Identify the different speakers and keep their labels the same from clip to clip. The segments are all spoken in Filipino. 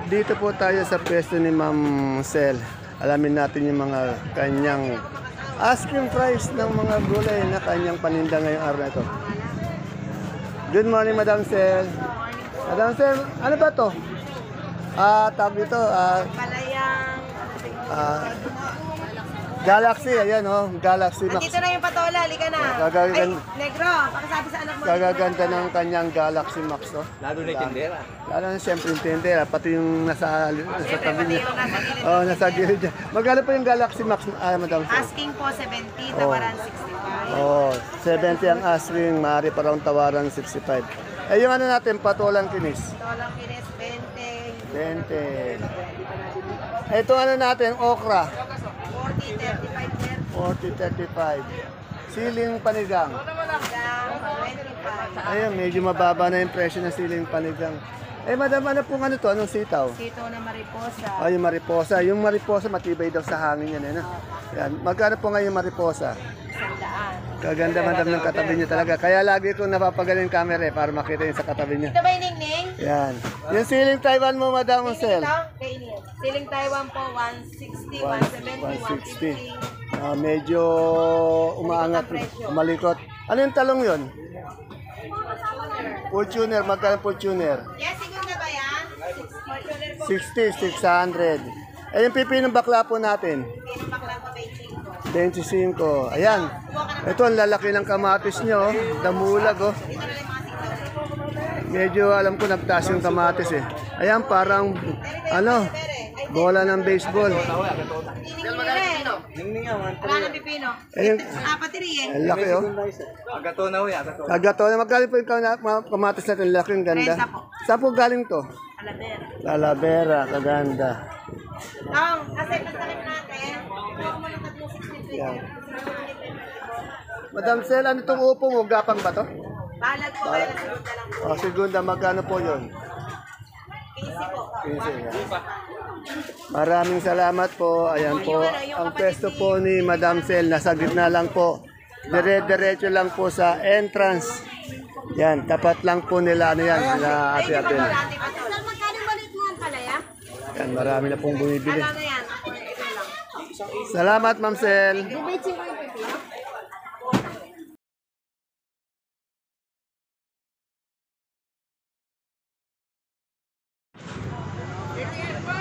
Speaker 1: dito po tayo sa pwesto ni Ma'am Sel. Alamin natin yung mga kanyang asking price ng mga gulay na kanyang paninda ngayong araw na ito. Good morning, Madam Sel. Madam Sel, ano ba to? Tawag dito,
Speaker 2: Palayang.
Speaker 1: Galaxy, ayan oh, Galaxy Max.
Speaker 2: Andito na yung patola, halika na.
Speaker 1: Gagagan-
Speaker 2: Ay, negro, pakisabi sa anak mo.
Speaker 1: Kagaganda ng kanyang Galaxy Max, no?
Speaker 3: Lalo na yung tindera.
Speaker 1: Lalo na siyempre yung tindera, pati yung nasa
Speaker 2: Siyempre,
Speaker 1: tabi
Speaker 2: pati
Speaker 1: niya.
Speaker 2: yung nasa gilid.
Speaker 1: Oh, nasa gilid niya. Magkano po yung Galaxy Max, Madam Sel?
Speaker 2: Asking po 70, tawaran 65.
Speaker 1: Oh, 70 ang asking, maaari pa raw tawaran 65. Eh, yung ano natin, patulang kinis.
Speaker 2: Tolang kinis, 20,
Speaker 1: 20. Ito ano natin, okra.
Speaker 2: 40, 35,
Speaker 1: 40-35. Siling panigang.
Speaker 2: 25.
Speaker 1: Ayun, medyo mababa na yung presyo ng siling panigang. Eh, madam, ano pong ano to? Anong sitaw?
Speaker 2: Sito na mariposa.
Speaker 1: Ay, yung mariposa. Yung mariposa, matibay daw sa hangin yan, eh, no? Yan. Magkano po ngayon yung mariposa?
Speaker 2: 100.
Speaker 1: Kaganda, madam, ng katabi niyo talaga. Kaya lagi kong napapagaling yung camera, eh, para makita yung sa katabi niyo.
Speaker 2: Ito ba yung ningning?
Speaker 1: Yan. Yung siling Taiwan mo, madam, Sel.
Speaker 2: Ito? Kainin. Siling Taiwan po, 160, 170, 150.
Speaker 1: Medyo umaangat, umalikot. Ano yung talong yun? Fortuner, magkano Fortuner?
Speaker 2: Yes, siguro na ba yan?
Speaker 1: 60, 600. Eh, yung pipi ng bakla po natin?
Speaker 2: Pinapaklang pa 25.
Speaker 1: 25. Ayan. Ito, ang lalaki ng kamatis nyo. Damulag, oh.
Speaker 2: Dito na lang yung mga siglaw.
Speaker 1: Medyo alam ko nagtaas yung kamatis, eh. Ayan, parang, ano, bola ng baseball.
Speaker 2: Wala nang pipino.
Speaker 1: Ayun.
Speaker 2: Apat rin eh.
Speaker 1: Ang laki, oh.
Speaker 3: Agato na ho yan. Agato.
Speaker 1: Kagato na, magkali po yung kamatis natin. Laki, ang ganda.
Speaker 2: 30 po.
Speaker 1: Saan po galing to?
Speaker 2: Aladera.
Speaker 1: Talavera, kaganda.
Speaker 2: Tong, kasi pagtakip natin, huwag mo ng 360.
Speaker 1: Yan. Madam Sel, ano itong upo mo? Gapang ba to?
Speaker 2: Balag po, kaya lang sigunda lang.
Speaker 1: O, segunda, magkano po yun?
Speaker 2: 15 po.
Speaker 1: 15. Yan. Maraming salamat po. Ayan po, ang pwesto po ni Madam Sel, nasa gitna lang po. Dire-diretso lang po sa entrance. Yan, tapat lang po nila, ano yan, nila Ate Abel.
Speaker 2: Saan magkano balit mo ang palaya?
Speaker 1: Yan, marami na pong bumibili.
Speaker 2: Ano na yan? Ito lang.
Speaker 1: Salamat, Ma'am Sel.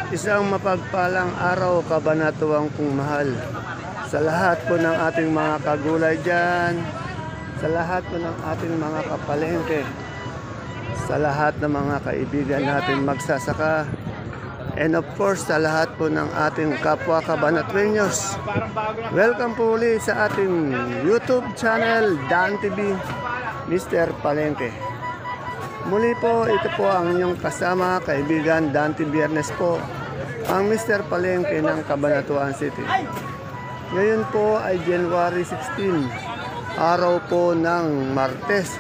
Speaker 1: Isang mapagpalang araw, kabanatuang kong mahal. Sa lahat po ng ating mga kagulay dyan, sa lahat po ng ating mga kapalengke, sa lahat ng mga kaibigan natin magsasaka, and of course sa lahat po ng ating kapwa kabanatuenyos. Welcome po ulit sa ating YouTube channel, Dan TV, Mr. Palengke. Muli po, ito po ang inyong kasama, kaibigan, Dante Biernes po, ang Mr. Palengke ng Cabanatuan City. Ngayon po ay January 16, araw po ng Martes.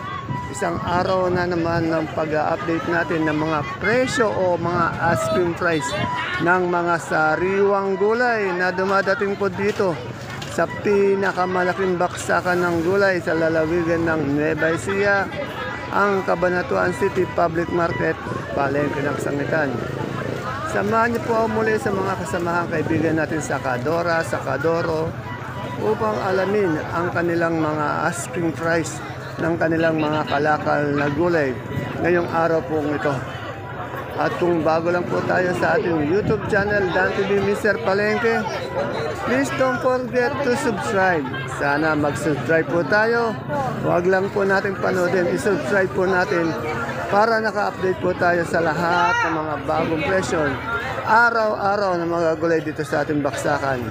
Speaker 1: Isang araw na naman ng pag-update natin ng mga presyo o mga asking price ng mga sariwang gulay na dumadating po dito sa pinakamalaking baksakan ng gulay sa lalawigan ng Nueva Ecija, ang Cabanatuan City Public Market, Palengke ng Sangitan. Samahan niyo po ako muli sa mga kasamahan kaibigan natin sa Kadora, sa Kadoro, upang alamin ang kanilang mga asking price ng kanilang mga kalakal na gulay ngayong araw pong ito. At kung bago lang po tayo sa ating YouTube channel, Dan TV Mr. Palengke, please don't forget to subscribe. Sana mag-subscribe po tayo. Huwag lang po natin panoodin, i-subscribe po natin para naka-update po tayo sa lahat ng mga bagong presyo araw-araw ng mga gulay dito sa ating baksakan.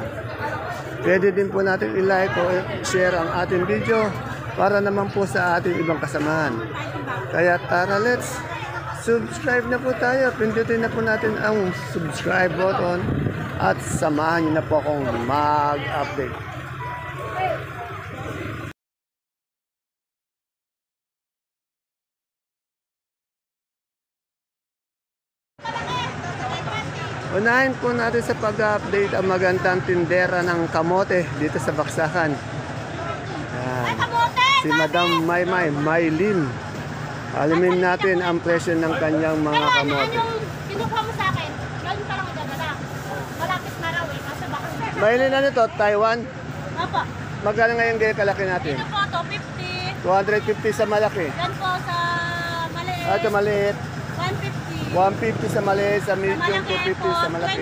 Speaker 1: Pwede din po natin i-like o share ang ating video para naman po sa ating ibang kasamahan. Kaya tara, let's subscribe na po tayo. Pindutin na po natin ang subscribe button at samahan niyo na po akong mag-update. Unahin po natin sa pag-update ang magandang tindera ng kamote dito sa Baksakan. Yan. Si Madam Maymay Maylin. Alamin natin ang presyo ng kanyang mga kamote.
Speaker 4: Kinukuha mo sa akin.
Speaker 2: Malapit na raw eh. Nasa bako.
Speaker 1: Mailin ano to, Taiwan?
Speaker 2: Opo.
Speaker 1: Magkano ngayon ganyan kalaki natin?
Speaker 2: Ito po, 250.
Speaker 1: 250 sa malaki.
Speaker 2: Yan po sa maliit.
Speaker 1: Ito maliit.
Speaker 2: 150.
Speaker 1: 150 sa maliit, sa medium, 250 sa malaki.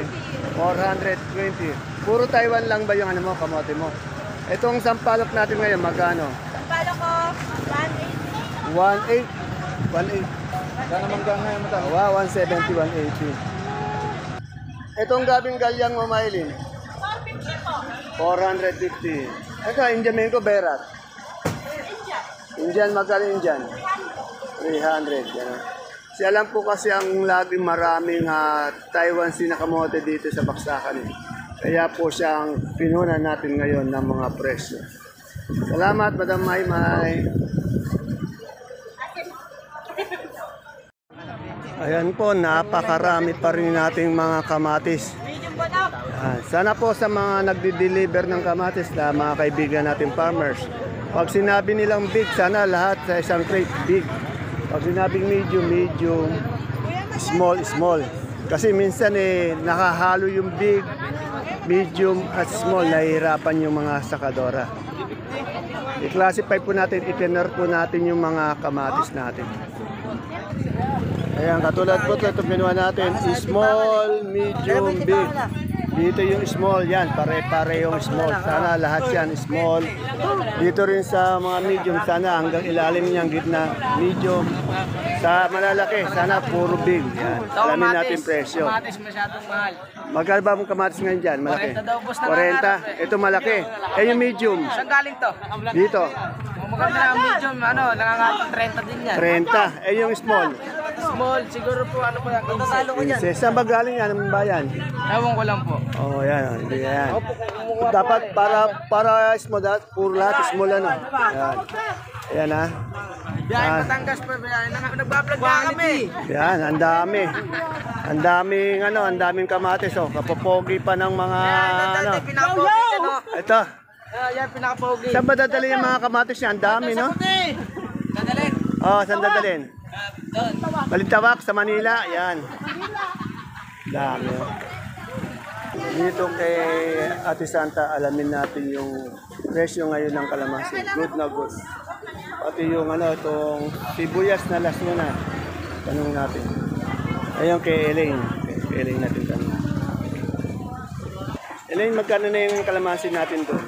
Speaker 1: 420. Puro Taiwan lang ba yung ano mo, kamote mo? Itong sampalok natin ngayon, magkano?
Speaker 2: Ang palo ko,
Speaker 1: 1.8.
Speaker 2: 180.
Speaker 1: 1.8.
Speaker 3: Sana manggang ngayon mo tayo.
Speaker 1: Wow, 170, 180. Itong gabing galyang mo, Maylin?
Speaker 2: 450 po.
Speaker 1: 450. Ito, Indian Menko, Berat. Indian, magkano Indian? 300. Yan. Si alam po kasi ang laging maraming Taiwan sinakamote dito sa Baksakan. Kaya po siyang pinunan natin ngayon ng mga presyo. Salamat, Madam Maymay. Ayan po, napakarami pa rin nating mga kamatis.
Speaker 2: Medium po daw.
Speaker 1: Sana po sa mga nagdi-deliver ng kamatis na mga kaibigan natin farmers. Pag sinabi nilang big, sana lahat sa isang crate big. Pag sinabing medium, medium, small, small. Kasi minsan nakahalo yung big, medium at small, nahihirapan yung mga sakadora. I-classify po natin, i-tenor po natin yung mga kamatis natin. Ayan, katulad po ito ginawa natin, small, medium, big. Dito yung small, yan, pare-pare yung small. Sana lahat yan, small. Dito rin sa mga medium, sana hanggang ilalim niyang gitna, medium. Sa malalaki, sana puro big. Yan, alamin natin presyo.
Speaker 4: Kamatis masyadong mahal.
Speaker 1: Magkano ba ang kamatis ngayon dyan? Malaki?
Speaker 4: 40 daw, boss, na
Speaker 1: 40. Ito malaki. Eh yung medium,
Speaker 4: Saan galing to?
Speaker 1: dito,
Speaker 4: Kung maganda na ang medium, nangangatong 30 din yan.
Speaker 1: 30. Eh yung small,
Speaker 4: Small, siguro po ano po yan. Katatalo ko yan.
Speaker 1: saan ba galing yan? Anong bayan?
Speaker 4: Ewan ko lang po.
Speaker 1: Oh, yan. Hindi yan. Dapat para small, puro lahat small ano. Yan. Ayan ha.
Speaker 4: Biyahe Batangas pa, nagbablog na kami.
Speaker 1: Yan, ang dami. Ang daming ang daming kamatis oh. Kapopogi pa ng mga ano.
Speaker 4: Pinakapogi ano.
Speaker 1: Ito.
Speaker 4: Yan, pinakapogi.
Speaker 1: Saan ba dadalhin yung mga kamatis niya? Ang dami no?
Speaker 4: Dadalhin.
Speaker 1: Oh, saan dadalhin? Balintawak sa Manila. Yan. Dami oh. Dito kay Ate Santa, alamin natin yung presyo ngayon ng kalamansi. Good na good. Pati yung itong sibuyas na lasuna. Tanong natin. Ayun kay Elaine. Kay Elaine natin tanong. Elaine, magkano na yung kalamansi natin doon?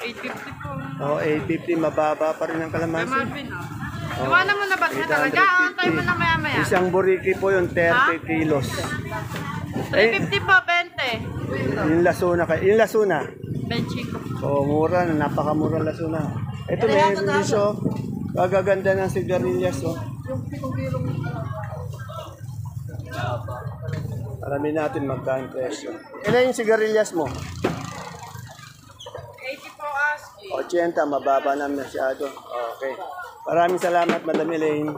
Speaker 4: 850 po.
Speaker 1: Oh, 850. Mababa pa rin ang kalamansi. Oh,
Speaker 4: Iwanan mo na ba siya talaga? Antay mo na maya-maya.
Speaker 1: Isang buriki po yung 30 kilos. Eh,
Speaker 4: 350 po, 20.
Speaker 1: yung lasuna kayo. Yung lasuna.
Speaker 4: Benchiko.
Speaker 1: Oh, mura na. Napakamura lasuna. Ito may bisyo. Kagaganda ng sigarilyas. Oh. Alamin natin magkano presyo. Ilan yung sigarilyas mo?
Speaker 4: 80 po, ASCII.
Speaker 1: 80, mababa na masyado. Okay. Maraming salamat, Madam Elaine.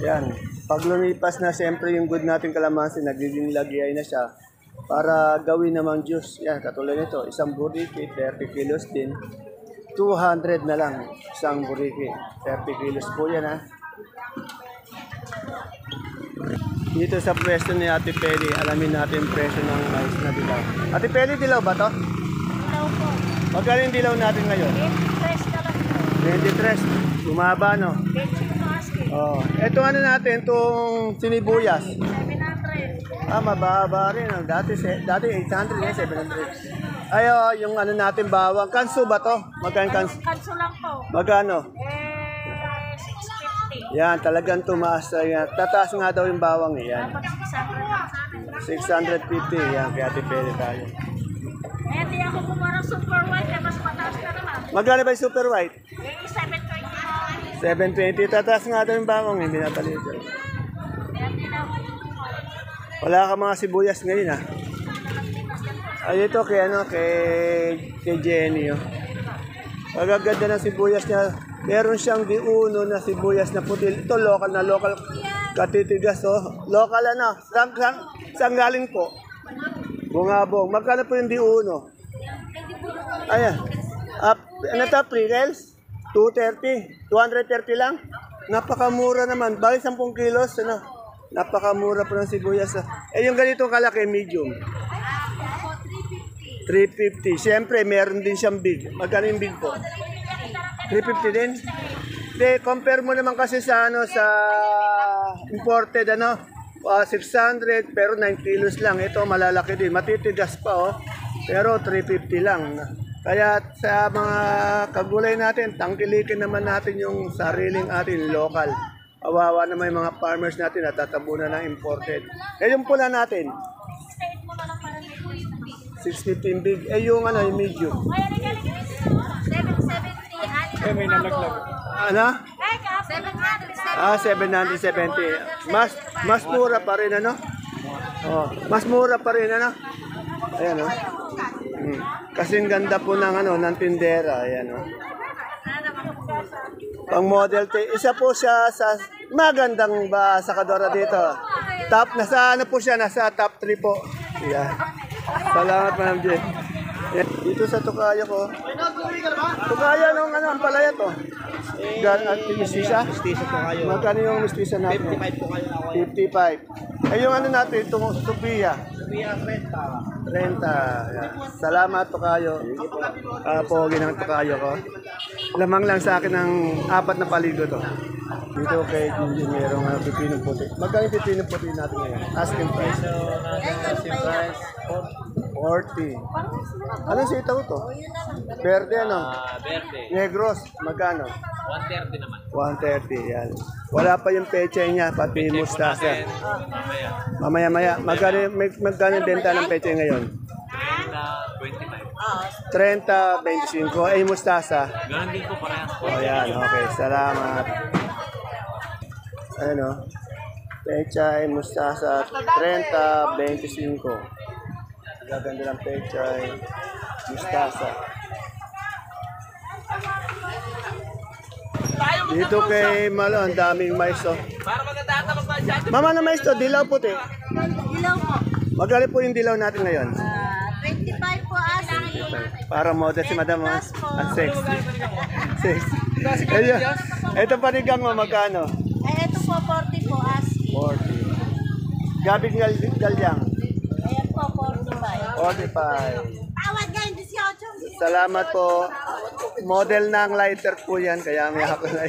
Speaker 1: Yan. Pag lumipas na siyempre yung good natin kalamansi, nagiging lagay na siya para gawin namang juice. Yan, katulad nito, isang buriki, 30 kilos din. 200 na lang isang buriki. 30 kilos po yan ha. Dito sa pwesto ni Ate Peli, alamin natin presyo ng mais na dilaw. Ate Peli, dilaw ba to?
Speaker 2: Hello po.
Speaker 1: Magkano yung dilaw natin ngayon?
Speaker 2: 23 na lang po.
Speaker 1: 23. Bumaba, no?
Speaker 2: Benchik po aski.
Speaker 1: Oh. Ito natin, itong sinibuyas.
Speaker 2: 700.
Speaker 1: Mababa rin. Oh. Dati 800, eh, 700. Ay, yung natin bawang. Kanso ba to? Magkano kanso?
Speaker 2: Kanso lang po.
Speaker 1: Magkano?
Speaker 2: 650.
Speaker 1: Yan, talagang tumaas. Yan. Tataas nga daw yung bawang. Yan.
Speaker 2: Dapat 600 lang sa akin.
Speaker 1: 650. Yan, kaya tipili tayo.
Speaker 2: Eh, di ako kumarang super white. Eh, mas mataas na naman.
Speaker 1: Magkano ba yung super white?
Speaker 2: Eh, 720 po.
Speaker 1: 720. Tataas nga daw yung bawang. Hindi na palit.
Speaker 2: Eh, di na ako.
Speaker 1: Wala ka mga sibuyas ngayon, ha? Ay, ito kay Jenny, oh. Magaganda ng sibuyas niya. Meron siyang diuno na sibuyas na puti. Ito, local na local katitigas, oh. Local saan galing po? Bungabong. Magkano po yung diuno? Ayan. Ano ito, pre-gels? 230. 230 lang? Napakamura naman. Bali 10 kilos, ano? Napakamura po ng sibuyas. Eh, yung ganitong kalaki, medium. 350. Siyempre, meron din siyang big. Magkano yung big po? 350 din? De, compare mo naman kasi sa ano sa imported ano, 600 pero 9 kilos lang. Ito malalaki din, matitigas pa oh. Pero 350 lang. Kaya sa mga kagulay natin, tangkilikin naman natin yung sariling atin local. Awawa naman yung mga farmers natin na tatabunan ng imported. Eh yung pula natin, 650 yung big. Eh yung ano, yung medium.
Speaker 2: 770.
Speaker 3: Eh, may nalaglag.
Speaker 1: Ano?
Speaker 2: 770.
Speaker 1: 770. Mas mura pa rin ano? Oh, mas mura pa rin ano? Ayan oh. Kasing ganda po ng ano, ng tindera, ayan oh. Pang model isa po siya sa magandang ba sakadora dito. Top nasa ano po siya, nasa top 3 po. Yeah. Salamat Ma'am J. Dito sa Tukayo ko. Tukayo nung ano, ang palaya to. At mistisa? Mistisa Tukayo. Magkano yung mistisa natin?
Speaker 3: 55 po kayo na
Speaker 1: 55. Ay yung ano natin, itong Tupia.
Speaker 3: Kuya, 30.
Speaker 1: 30. Yan. Salamat Tukayo. Pogi ng Tukayo ko. Lamang lang sa akin ng 4 na paligo to. Dito kay Jinji merong pipinong puti. Magkano yung pipinong puti natin ngayon? Asking price.
Speaker 3: Asking price.
Speaker 1: 40. Anong sitaw to? Verde ano?
Speaker 3: Verde.
Speaker 1: Negros. Magkano?
Speaker 3: 130 naman.
Speaker 1: 130. Yan. Wala pa yung peche niya, pati mustasa.
Speaker 3: Mamaya.
Speaker 1: Mamaya. Magkano yung benta ng peche ngayon?
Speaker 3: 25.
Speaker 1: 30, 25. Eh, mustasa.
Speaker 3: Ganon din po parehas po.
Speaker 1: O yan, okay. Salamat. Ano? Pechay, mustasa, 30, 25. Gaganda ng pechay, mustasa. Dito kay Malo, ang daming mais oh. Mama na mais to, dilaw puti.
Speaker 2: Dilaw po.
Speaker 1: Magkano po yung dilaw natin ngayon?
Speaker 2: 25 po asi.
Speaker 1: Para model si Madam oh. At 60. 60. Ayun. Ito panigang mo, magkano?
Speaker 2: Eh, ito po 40 po asi.
Speaker 1: 40. Gabing galyang.
Speaker 2: Ayan po 45.
Speaker 1: 45.
Speaker 2: Tawad ngayon 18.
Speaker 1: Salamat po. Model ng lighter po yan, kaya may ako na.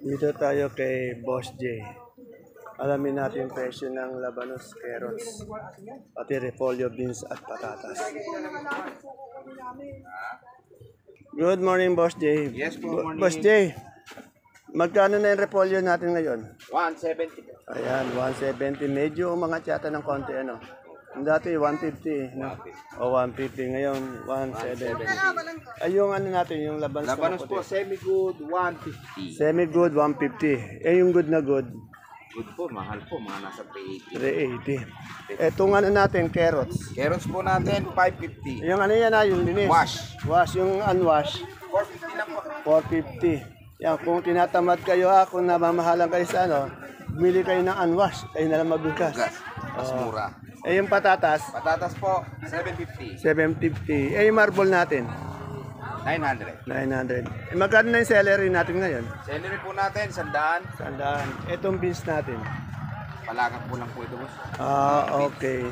Speaker 1: Dito tayo kay Boss J. Alamin natin yung presyo ng labanos, carrots, pati repolyo, beans at patatas. Good morning, Boss J.
Speaker 3: Yes po, morning.
Speaker 1: Boss J, magkano na yung repolyo natin ngayon?
Speaker 3: 170 po.
Speaker 1: Ayan, 170. Medyo umangat yata ng konti, ano? Dati 150, no? O 150, ngayon 170. Ay, yung ano natin, yung labanos,
Speaker 3: Labanos
Speaker 1: na
Speaker 3: po,
Speaker 1: puti.
Speaker 3: semi-good, 150.
Speaker 1: Semi-good, 150. Eh, yung good na good,
Speaker 3: Good po, mahal po, mga nasa 380.
Speaker 1: 380. Etong ano natin, carrots.
Speaker 3: Carrots po natin, 550.
Speaker 1: Yung ano yan yung linis.
Speaker 3: Wash.
Speaker 1: Wash, yung unwash,
Speaker 3: 450 lang po.
Speaker 1: 450. Yan, kung tinatamad kayo kung namamahalan kayo sa ano, bumili kayo ng unwash, kayo na lang magbukas.
Speaker 3: Gas, mas mura.
Speaker 1: Eh, yung patatas,
Speaker 3: Patatas po, 750.
Speaker 1: 750. Eh, yung marble natin,
Speaker 3: 900.
Speaker 1: 900. Eh, magkano na yung celery natin ngayon?
Speaker 3: Celery po natin, 100.
Speaker 1: Sandaan. Etong beans natin.
Speaker 3: Palakat po lang po ito, boss.
Speaker 1: Okay.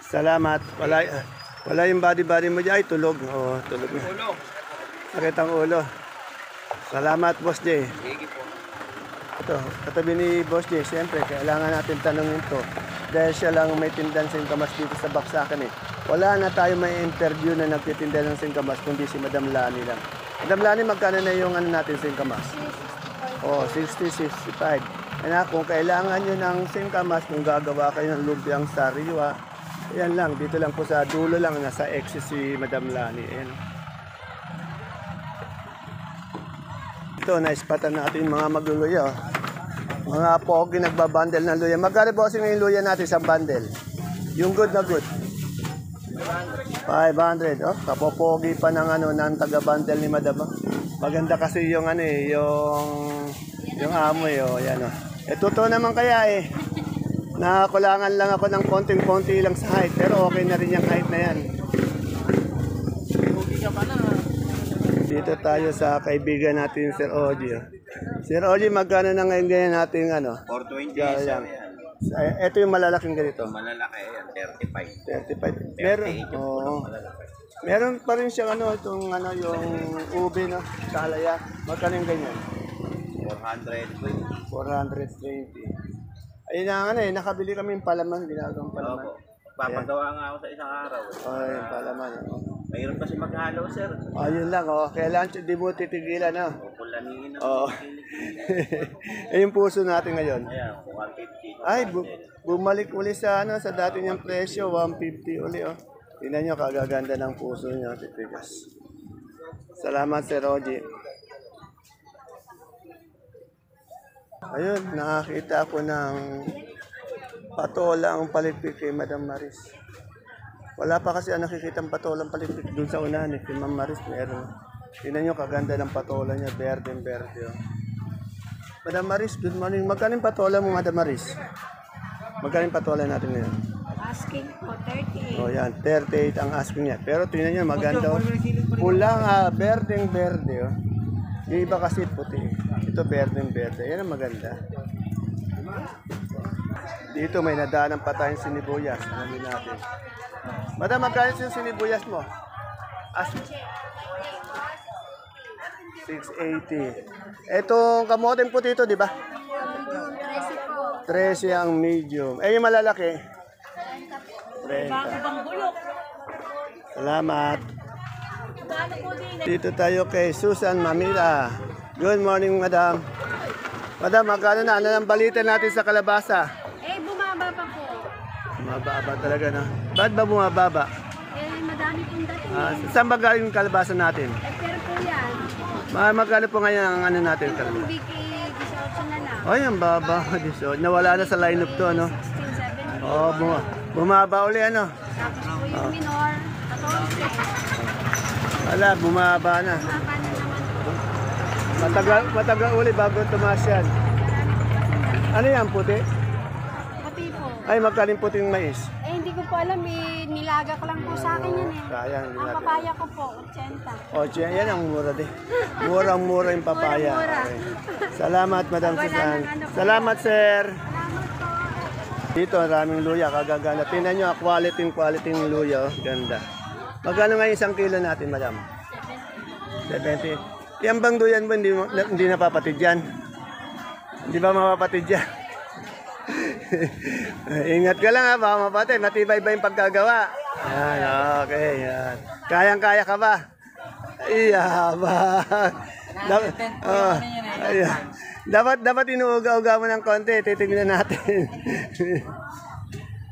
Speaker 1: Salamat. Wala yung body mo dyan. Ay, tulog. Oo, tulog na.
Speaker 3: Ulo.
Speaker 1: Sakit ang ulo. Salamat, Boss J.
Speaker 3: Sige po.
Speaker 1: Ito, katabi ni Boss J, siyempre, kailangan natin tanongin to. Dahil siya lang may tindan singkamas dito sa Baksakan eh. Wala na tayo may interview na nagtitinda ng singkamas, kundi si Madam Lani lang. Madam Lani, magkano na yung ano natin singkamas? Oh, 60, 65. Kung kailangan nyo ng singkamas, kung gagawa kayo ng lumpiang sariwa, yan lang, dito lang po sa dulo lang, nasa exit si Madam Lani. Ayan. Ito, naispatan natin mga magluluya. Oh. Mga pogi nagbabundle ng luya. Magkano po kasi yung luya natin sa bundle? Yung good na good. 500. Oh, kapopogi pa ng ano ng taga-bundle ni Madam. Maganda kasi yung ano eh, yung amoy oh, yan oh. Eh totoo naman kaya eh. Nakakulangan lang ako ng konting-konti lang sa height, pero okay na rin yung height na yan. Dito tayo sa kaibigan natin, Sir Oji. Sir Oji, magkano na ngayon ganyan natin ano?
Speaker 3: 420
Speaker 1: Galang. Ito yung malalaking ganito.
Speaker 3: Malalaki yan, 35.
Speaker 1: 35. Meron, meron pa rin siyang ano, itong ano, yung ube, no? Sa halaya. Magkano yung ganyan?
Speaker 3: 420.
Speaker 1: 420. Ayun na ano eh, nakabili kami yung palaman, ginagawang palaman.
Speaker 3: Opo. Papagawa nga ako sa isang araw.
Speaker 1: Ay, yung palaman.
Speaker 3: Mayroon kasi maghalo, sir.
Speaker 1: Ayun lang, kailangan di mo titigilan, no?
Speaker 3: Kulaningin ng
Speaker 1: Oo. Yung puso natin ngayon.
Speaker 3: Ayan, 150.
Speaker 1: Ay, bumalik uli sa ano, sa dati niyang presyo, 150 uli, oh. Tingnan niyo, kagaganda ng puso niya, titigas. Salamat, Sir Roji. Ayun, nakakita ako ng patolang palipik kay Madam Maris. Wala pa kasi nakikita ang patolang palipik dun sa unahan eh. Kay Ma'am Maris meron. Tingnan nyo, kaganda ng patola niya, berde-berde. Oh. Madam Maris, good morning. Magkano yung patola mo, Madam Maris? Magkano yung patola natin ngayon?
Speaker 2: Asking po, 38.
Speaker 1: Oh, yan, 38 ang asking niya. Pero tingnan nyo, maganda. Oh. Pulang, berdeng-berde. Oh. Yung iba kasi puti. Ito berdeng-berde. Yan ang maganda. Dito may nadaanan pa tayong sinibuyas. Ano natin? Madam, magkano yung sinibuyas mo? 680. Etong kamote puti ito, di ba? 13 ang medium. Eh, yung malalaki? 30. Salamat. Dito tayo kay Susan Mamila. Good morning, madam. Madam, magkano na? Ano ang balita natin sa kalabasa?
Speaker 2: Bumaba pa po.
Speaker 1: Bumababa talaga, no? Ba't ba bumababa?
Speaker 2: Madami pong dating.
Speaker 1: Saan ba galing yung kalabasa natin?
Speaker 2: Pero po yan,
Speaker 1: Magkano po ngayon ang ano natin?
Speaker 2: kung biki, 18 na lang.
Speaker 1: Ay, ang baba. Nawala na sa lineup to, no?
Speaker 2: 16, 17.
Speaker 1: Oo, bumaba uli, ano?
Speaker 2: Tapos po yung minor, 14.
Speaker 1: Wala, bumaba na.
Speaker 2: Bumaba na naman po.
Speaker 1: Matagal uli bago tumaas yan. Ano yan, puti?
Speaker 2: Pati po.
Speaker 1: Ay, magkaling puting mais.
Speaker 2: Hindi ko po alam, nilaga ko lang po sa akin yan eh.
Speaker 1: Sayang,
Speaker 2: Ang papaya ko po, 80.
Speaker 1: O, yan ang mura din. Murang-mura yung papaya.
Speaker 2: Murang-mura.
Speaker 1: Okay. Salamat, Madam
Speaker 2: Wala
Speaker 1: Susan.
Speaker 2: nang ano po.
Speaker 1: Salamat, sir.
Speaker 2: Salamat po.
Speaker 1: Dito, maraming luya, kagagana. Tingnan nyo, quality ng luya. Oh. Ganda. Magkano nga isang kilo natin, madam? 70. Yan bang duyan mo, hindi napapatid yan? Hindi ba mapapatid yan? Ingat ka lang ha, baka mapatid. Matibay ba yung pagkagawa? Yan, okay. Yan. Kayang-kaya ka ba? Iya ba? Dapat inuuga-uga mo ng konti. Titignan natin.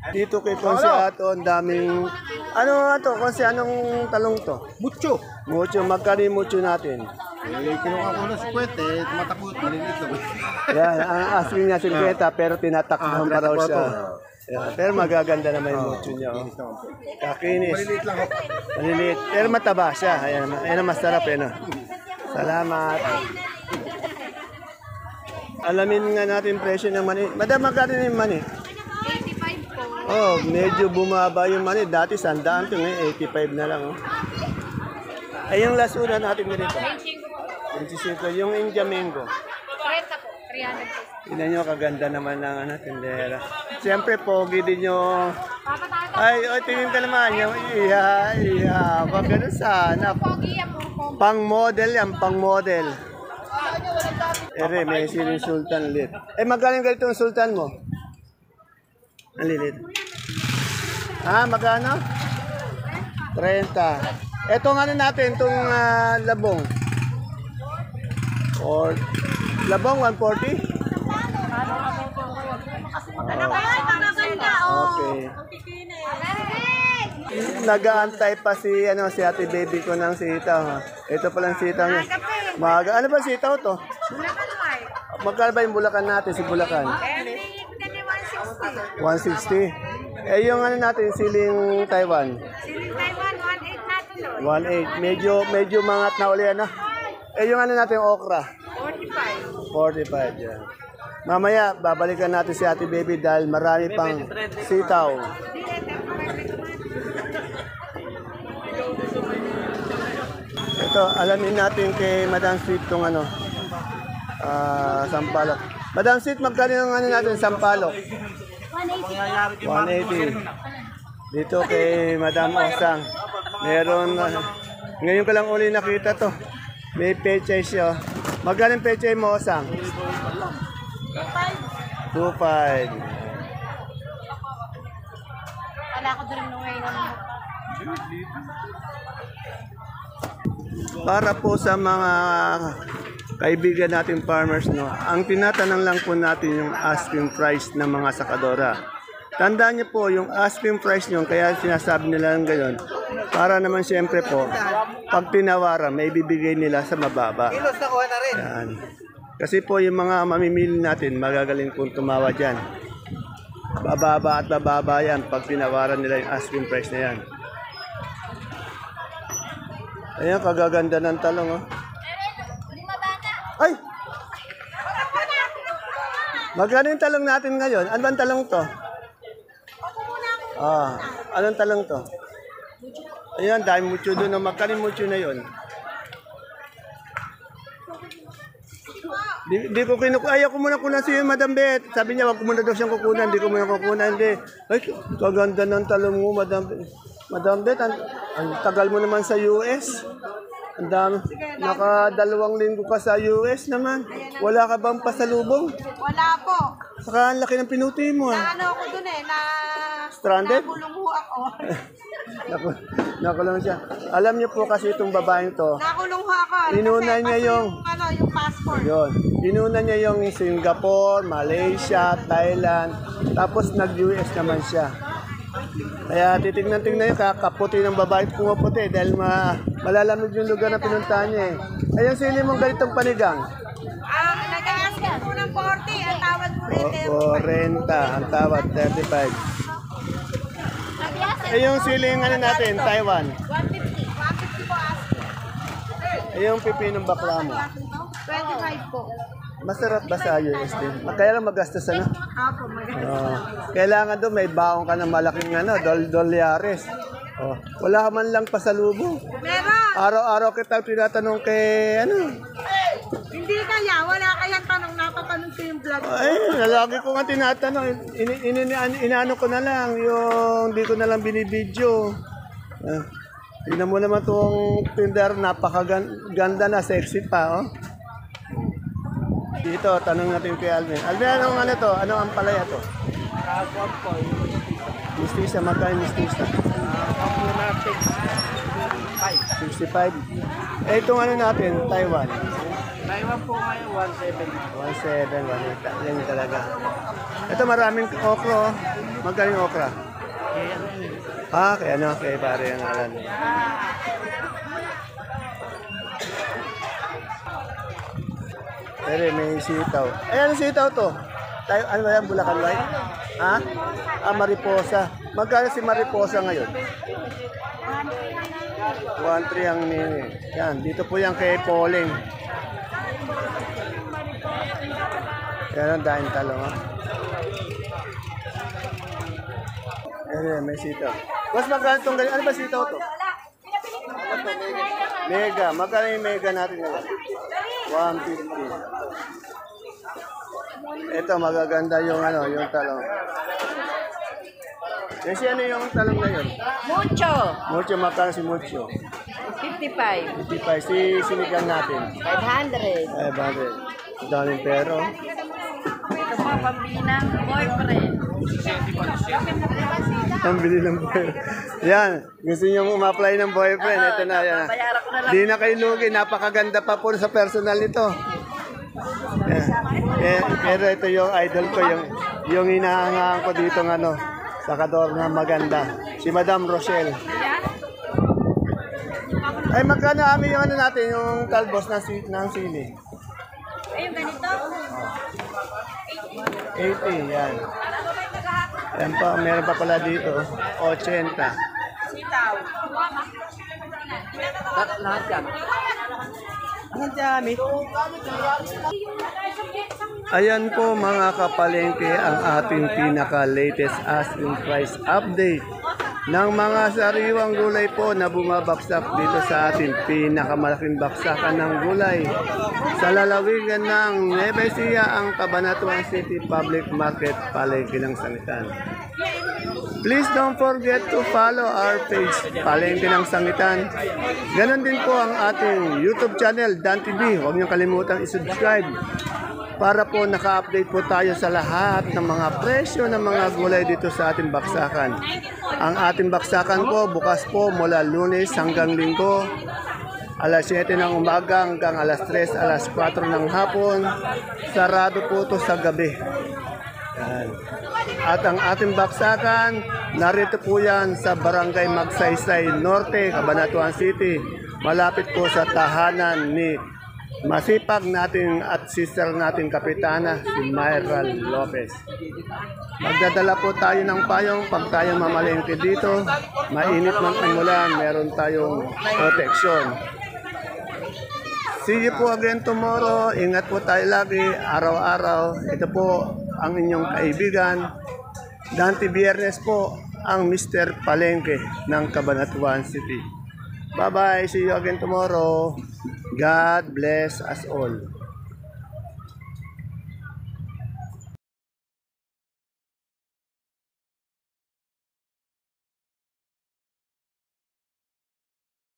Speaker 1: Dito kay Konsi Ato, ang daming... Ano to? Konsi, anong talong to?
Speaker 3: Mucho.
Speaker 1: Mucho. Magkano yung mucho natin?
Speaker 3: Kinuha ko ng skwete, tumatakot, maliliit lang.
Speaker 1: Yan, ang asking niya 50 pero tinatakbuhan pa raw siya. Yan, pero magaganda naman yung mucho niya. Oh. Kakinis.
Speaker 3: Maliliit lang ako.
Speaker 1: Maliliit. Pero mataba siya. Ayan ang masarap eh. No? Salamat. Alamin nga natin presyo ng mani. Madam, magkano yung mani?
Speaker 2: 85 po.
Speaker 1: Oh, medyo bumaba yung mani. Dati 100 ito, ngayon 85 na lang. Oh. Ay, yung lasuna natin ganito. 25. Yung India Mango.
Speaker 2: 30 po, 300 po.
Speaker 1: Tingnan nyo, kaganda naman ng tindera. Siyempre, pogi din nyo.
Speaker 2: Papatato.
Speaker 1: Ay, tingin ka naman. Yung wag ganun sana.
Speaker 2: Pogi yan, puro pogi.
Speaker 1: Pang model yan, pang model. Ere, may siling sultan ulit. Eh, magaling ganito yung sultan mo? Ang lilit. Magkano? 30. Etong ano natin, itong labong. Or, labong, 140? Okay. Nag-aantay pa si ate baby ko ng sitaw. Ha? Ito palang sitaw niya. Maga. Ano ba sitaw to?
Speaker 2: Bulacan White.
Speaker 1: Magkano ba yung Bulacan natin, si Bulacan? 160. Eh yung natin, siling Taiwan.
Speaker 2: Siling Taiwan, 18 natin.
Speaker 1: 1.8. Medyo mangat na uli na. Eh yung natin, okra.
Speaker 2: 45.
Speaker 1: 45 yan. Mamaya, babalikan natin si ate baby dahil marami pang sitaw. Ito, alamin natin kay Madam Sweet tong ano, sampalok. Madam Sweet, magkano yung ano natin, sampalok? 180. Dito kay Madam Osang. Meron, ngayon ko lang uli nakita to. May pechay siya. Magkano yung pechay mo, Osang? 2.5.
Speaker 2: Wala ko din nung ngayon.
Speaker 1: Para po sa mga kaibigan natin farmers, no, ang tinatanong lang po natin yung asking price ng mga sakadora. Tandaan niyo po, yung asking price nyo, kaya sinasabi nila ng gayon, para naman siyempre po, pag tinawaran, may bibigay nila sa mababa. Yan. Kasi po yung mga mamimili natin, magagaling pong tumawa dyan. Bababa at bababa yan pag tinawaran nila yung asking price na yan. Ayan, kagaganda ng talong, oh. Ay! Magkano yung talong natin ngayon? Ano bang talong to? Anong talong to? Ayan, dahil mucho doon. Magkano yung mucho na yun? Di ko kinukuha. Ayaw ko muna kunan si Madam Bet. Sabi niya, wag ko muna daw siyang kukunan. Di ko muna kukunan. Di. Ay, kaganda ng talong mo, Madam Bet. Madam Bet, ang tagal mo naman sa US. Ang dami. Naka2 linggo ka sa US naman. Wala ka bang pasalubong?
Speaker 2: Wala po.
Speaker 1: Saka ang laki ng pinuti mo.
Speaker 2: Na ano ako dun eh, na...
Speaker 1: Stranded?
Speaker 2: Nakulong ho ako.
Speaker 1: Nakulong siya. Alam niyo po kasi itong babaeng to,
Speaker 2: Nakulong ho ako.
Speaker 1: Inuna
Speaker 2: Kasi
Speaker 1: niya yung...
Speaker 2: ano, yung passport.
Speaker 1: Yun. Inuna niya yung Singapore, Malaysia, Thailand, tapos nag-US naman siya. Kaya titignan-tignan yung kakaputi ng babae pumaputi dahil malalamig yung lugar na pinuntahan niya eh. Ayun, sili mong ganitong panigang.
Speaker 2: Nag-ask po ng 40, ang tawad po rin
Speaker 1: 40, ang tawad 35. Yung siling ano natin, Taiwan.
Speaker 2: 150. 150 po ask.
Speaker 1: Yung pipinong bakla mo.
Speaker 2: 25 po.
Speaker 1: Masarap ba sa US din? Kaya lang magastos ano?
Speaker 2: Apo, maganda.
Speaker 1: Kailangan doon may baong ka ng malaking ano, dolyares. Wala ka man lang pasalubong.
Speaker 2: Meron.
Speaker 1: Araw-araw kita tinatanong kay ano.
Speaker 2: Hindi kaya, wala kayang tanong, napapanood ko yung vlog.
Speaker 1: Ay, lagi ko nga tinatanong. Inaano ko na lang, yung hindi ko na lang binibidyo. Tingnan mo naman itong Tinder, napakaganda na, sexy pa, oh. Dito, tanong natin kay Alvin. Alvin, anong ano to? Ano ang palaya to? Mistisa, magkano mistisa? 65. Eh, itong ano natin, Taiwan.
Speaker 4: Taiwan po ngayon, 170.
Speaker 1: 17, 1 yan talaga. Ito maraming okra, oh. Magkano yung okra? Kaya ano, kay pare ang alam. Pero may sitaw. Ano sitaw to? Ano ba yan? Bulacan White? Ha? Mariposa. Magkano si Mariposa ngayon? 1.3 ang nini. Yan, dito po yan kay Pauling. Yan ang dahil talong, ha? May sitaw. Mas magkano itong ganyan? Ano ba sitaw to? Mega. Magkano yung mega natin ngayon? 150. Ito, magaganda yung ano, yung talong. Kasi ano yung talong na yun?
Speaker 2: Mucho.
Speaker 1: Mucho, magkano si Mucho?
Speaker 2: 55.
Speaker 1: 55. Si sinigang natin?
Speaker 2: 500.
Speaker 1: 500. Daming pero.
Speaker 2: Ito po, pambili ng boyfriend.
Speaker 1: Pambili ng boyfriend. Yan. Gusto nyo ma-apply ng boyfriend. Ito na yan. Di na kayo lugi. Napakaganda pa po sa personal nito. Pero ito yung idol ko. Yung hinahangaan ko dito ng ano. Sakador na maganda. Si Madam Rochelle. Ay, magkano amin yung ano natin, yung talbos ng sili?
Speaker 2: Ayun, ganito.
Speaker 1: 80, yan. Yan pa, meron pa pala dito, 80.
Speaker 2: Sitaw.
Speaker 4: Lahat yan. Ang dami.
Speaker 1: Ayan po mga kapalengke ang ating pinaka-latest asking price update ng mga sariwang gulay po na bumabaksak dito sa ating pinakamalaking baksakan ng gulay sa lalawigan ng Nueva Ecija, ang Cabanatuan City Public Market, Palengke ng Sangitan. Please don't forget to follow our page, Palengke ng Sangitan. Ganon din po ang ating YouTube channel, Dan TV. Huwag niyong kalimutan i-subscribe para po naka-update po tayo sa lahat ng mga presyo ng mga gulay dito sa ating baksakan. Ang ating baksakan po bukas po mula Lunes hanggang Linggo, alas 7 ng umaga hanggang alas 3, alas 4 ng hapon. Sarado po ito sa gabi. Yan. At ang ating baksakan, narito po yan sa Barangay Magsaysay Norte, Cabanatuan City. Malapit po sa tahanan ni masipag natin at sister natin kapitana, si Myra Lopez. Magdadala po tayo ng payong pag tayo mamalengke dito. Mainit man umulan, meron tayong protection. See you po again tomorrow. Ingat po tayo lagi, araw-araw. Ito po ang inyong kaibigan. Dante Biernes po, ang Mr. Palengke ng Cabanatuan City. Bye-bye. See you again tomorrow. God bless us all.